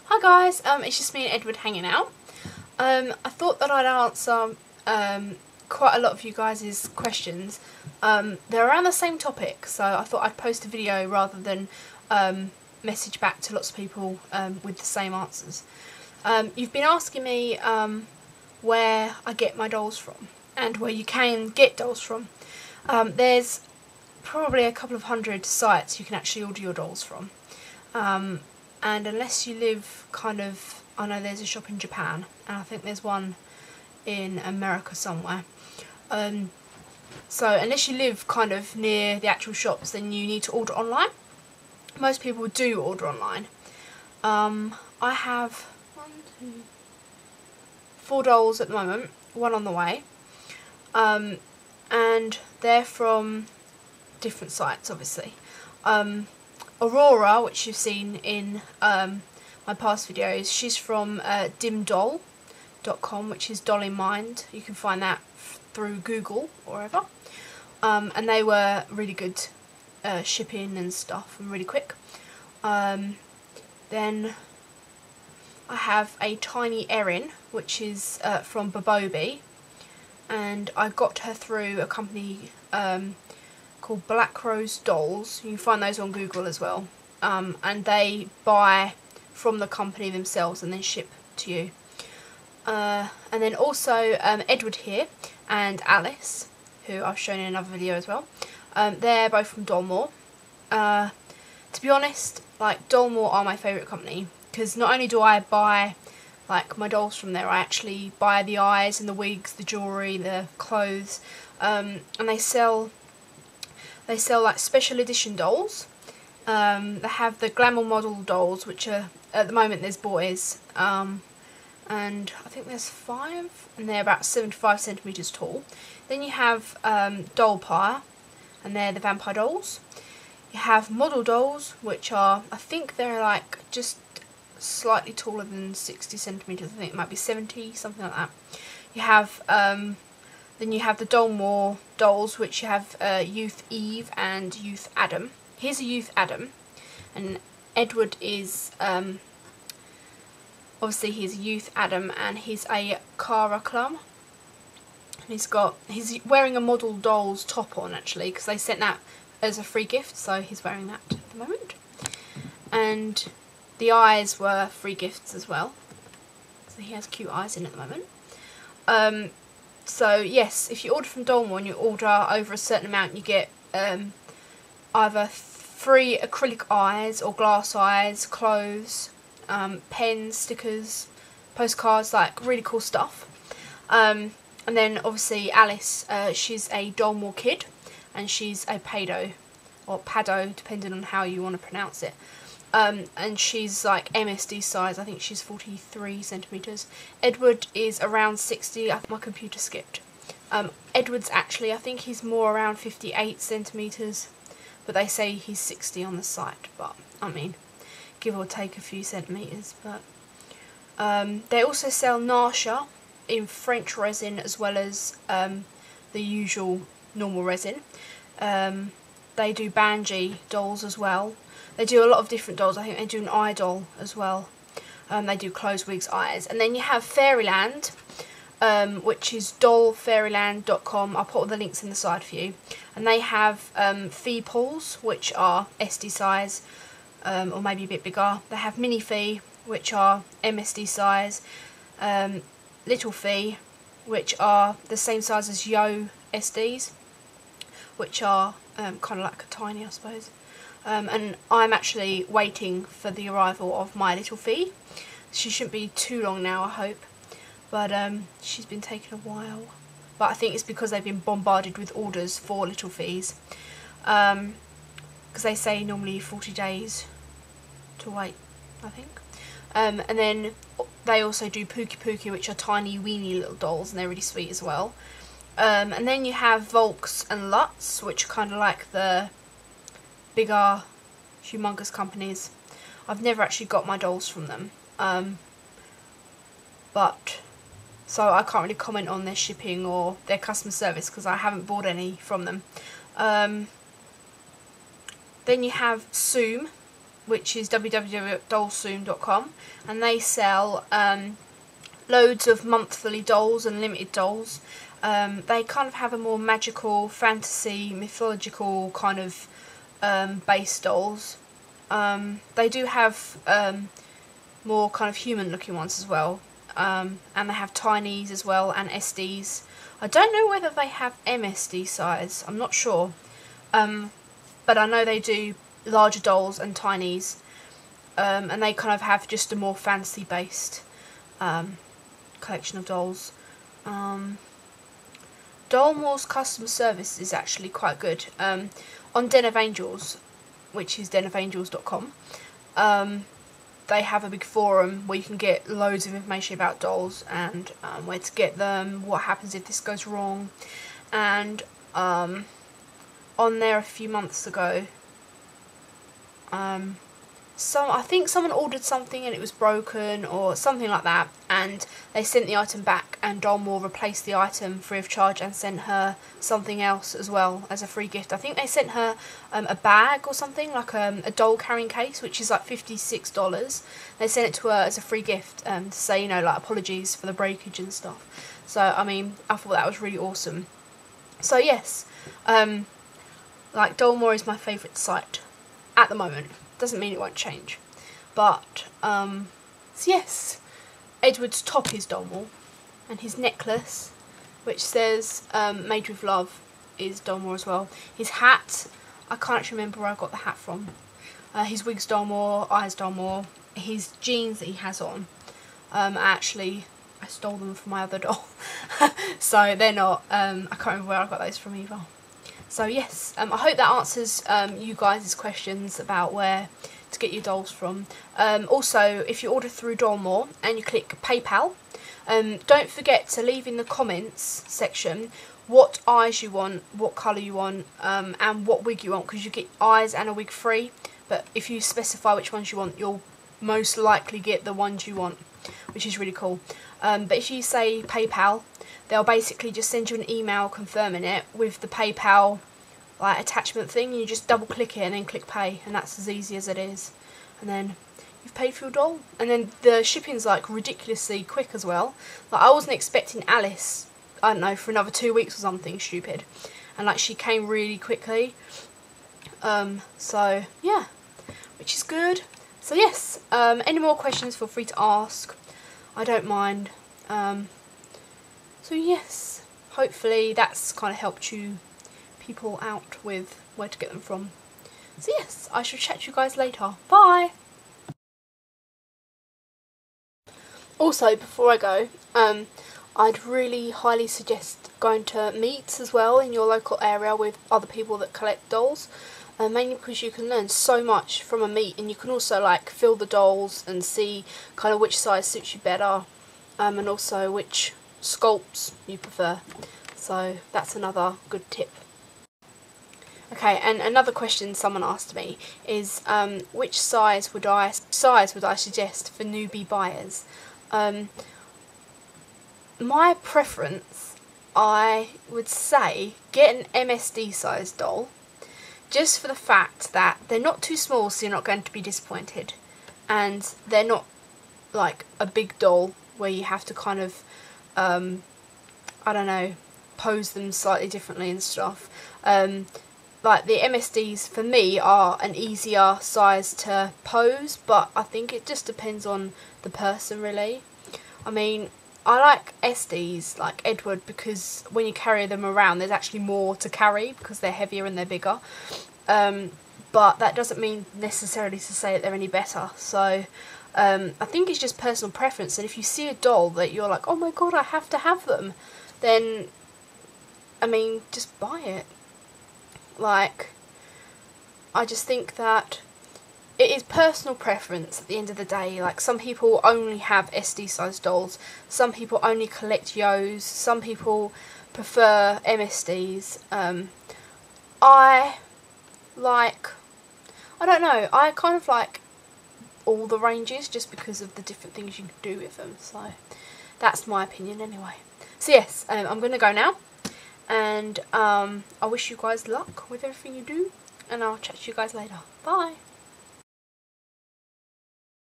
Hi guys, it's just me and Edward hanging out. I thought that I'd answer quite a lot of you guys' questions. They're around the same topic, so I thought I'd post a video rather than message back to lots of people with the same answers. You've been asking me where I get my dolls from and where you can get dolls from. There's probably a couple of hundred sites you can actually order your dolls from. And unless you live kind of, I know there's a shop in Japan, and I think there's one in America somewhere. So unless you live kind of near the actual shops, then you need to order online. Most people do order online. I have 4 dolls at the moment, one on the way. And they're from different sites, obviously. Aurora, which you've seen in my past videos, she's from dimdoll.com, which is doll in mind. You can find that through Google or wherever. And they were really good shipping and stuff, and really quick. Then I have a tiny Erin, which is from Babobi, and I got her through a company called Black Rose Dolls. You can find those on Google as well, and they buy from the company themselves and then ship to you. And then also Edward here and Alice, who I've shown in another video as well. They're both from Dolmore. To be honest, like, Dolmore are my favourite company, because not only do I buy like my dolls from there, I actually buy the eyes and the wigs, the jewellery, the clothes, and they sell like special edition dolls. They have the glamour model dolls, which are, at the moment there's boys, and I think there's 5, and they're about 75 centimetres tall. Then you have Dollpire, and they're the vampire dolls. You have model dolls, which are, I think they're like just slightly taller than 60 centimetres, I think it might be 70, something like that. You have then you have the Dolmore dolls, which you have Youth Eve and Youth Adam. Here's a Youth Adam, and Edward is, obviously he's a Youth Adam, and he's a Cara Clum. And he's wearing a model doll's top on, actually, because they sent that as a free gift, so he's wearing that at the moment. And the eyes were free gifts as well, so he has cute eyes in at the moment. So yes, if you order from Dolmore and you order over a certain amount, you get either free acrylic eyes or glass eyes, clothes, pens, stickers, postcards, like really cool stuff. And then obviously Alice, she's a Dolmore kid, and she's a Pado, or Pado, depending on how you want to pronounce it. And she's like MSD size. I think she's 43 centimetres. Edward is around 60. I think my computer skipped. Edward's actually, I think he's more around 58 centimetres, but they say he's 60 on the site. But I mean, give or take a few centimetres. But they also sell Nasha in French resin, as well as the usual normal resin. They do Banji dolls as well. They do a lot of different dolls. I think they do an eye doll as well. They do clothes, wigs, eyes. And then you have Fairyland, which is dollfairyland.com. I'll put all the links in the side for you. And they have Fee Pools, which are SD size, or maybe a bit bigger. They have Mini Fee, which are MSD size. Little Fee, which are the same size as Yo SDs, which are kind of like a tiny, I suppose. And I'm actually waiting for the arrival of my little Fee. She shouldn't be too long now, I hope, but she's been taking a while. But I think it's because they've been bombarded with orders for little Fees, because they say normally 40 days to wait, I think. And then they also do Pookie Pookie, which are tiny weeny little dolls, and they're really sweet as well. And then you have Volks and Lutz, which are kind of like the bigger, humongous companies. I've never actually got my dolls from them, but so I can't really comment on their shipping or their customer service, because I haven't bought any from them. Then you have Zoom, which is www.dollsoon.com, and they sell loads of monthly dolls and limited dolls. They kind of have a more magical, fantasy, mythological kind of base dolls. They do have more kind of human looking ones as well, and they have tinies as well and SDs. I don't know whether they have MSD size, I'm not sure, but I know they do larger dolls and tinies, and they kind of have just a more fantasy based collection of dolls. Dollmore's customer service is actually quite good. On Den of Angels, which is denofangels.com, they have a big forum where you can get loads of information about dolls and where to get them, what happens if this goes wrong. And on there a few months ago, I think someone ordered something and it was broken or something like that, and they sent the item back, and Dollmore replaced the item free of charge and sent her something else as well as a free gift. I think they sent her a bag or something, like a doll carrying case, which is like $56. They sent it to her as a free gift to say, you know, like apologies for the breakage and stuff. So I mean, I thought that was really awesome. So yes, like Dollmore is my favourite site at the moment. Doesn't mean it won't change, but so yes, Edward's top is Dollmore, and his necklace, which says made with love, is Dollmore as well. His hat, I can't actually remember where I got the hat from. His wig's Dollmore, eyes Dollmore. His jeans that he has on, actually I stole them from my other doll, so they're not, I can't remember where I got those from either. So yes, I hope that answers you guys' questions about where to get your dolls from. Also, if you order through Dollmore and you click PayPal, don't forget to leave in the comments section what eyes you want, what colour you want, and what wig you want, because you get eyes and a wig free. But if you specify which ones you want, you'll most likely get the ones you want, which is really cool. But if you say PayPal, they'll basically just send you an email confirming it with the PayPal like attachment thing. You just double click it and then click pay, and that's as easy as it is. And then you've paid for your doll. And then the shipping's like ridiculously quick as well. Like I wasn't expecting Alice, I don't know, for another 2 weeks or something stupid, and like she came really quickly. So yeah, which is good. So yes, any more questions feel free to ask. I don't mind. So yes, hopefully that's kind of helped you people out with where to get them from. So yes, I shall chat to you guys later. Bye! Also, before I go, I'd really highly suggest going to meets as well in your local area with other people that collect dolls. Mainly because you can learn so much from a meet, and you can also like feel the dolls and see kind of which size suits you better, and also which sculpts you prefer. So that's another good tip. Okay, and another question someone asked me is which size would I suggest for newbie buyers? My preference, I would say get an MSD size doll, just for the fact that they're not too small, so you're not going to be disappointed, and they're not like a big doll where you have to kind of I don't know, pose them slightly differently and stuff. Like the MSDs for me are an easier size to pose, but I think it just depends on the person really. I mean, I like SDs like Edward because when you carry them around there's actually more to carry because they're heavier and they're bigger, but that doesn't mean necessarily to say that they're any better. So I think it's just personal preference, and if you see a doll that you're like, oh my god, I have to have them, then I mean, just buy it. Like, I just think that it is personal preference at the end of the day. Like, some people only have SD sized dolls, some people only collect Yos, some people prefer MSDs. I don't know, I kind of like all the ranges just because of the different things you can do with them. So that's my opinion anyway. So yes, I'm going to go now, and I wish you guys luck with everything you do, and I'll chat to you guys later. Bye!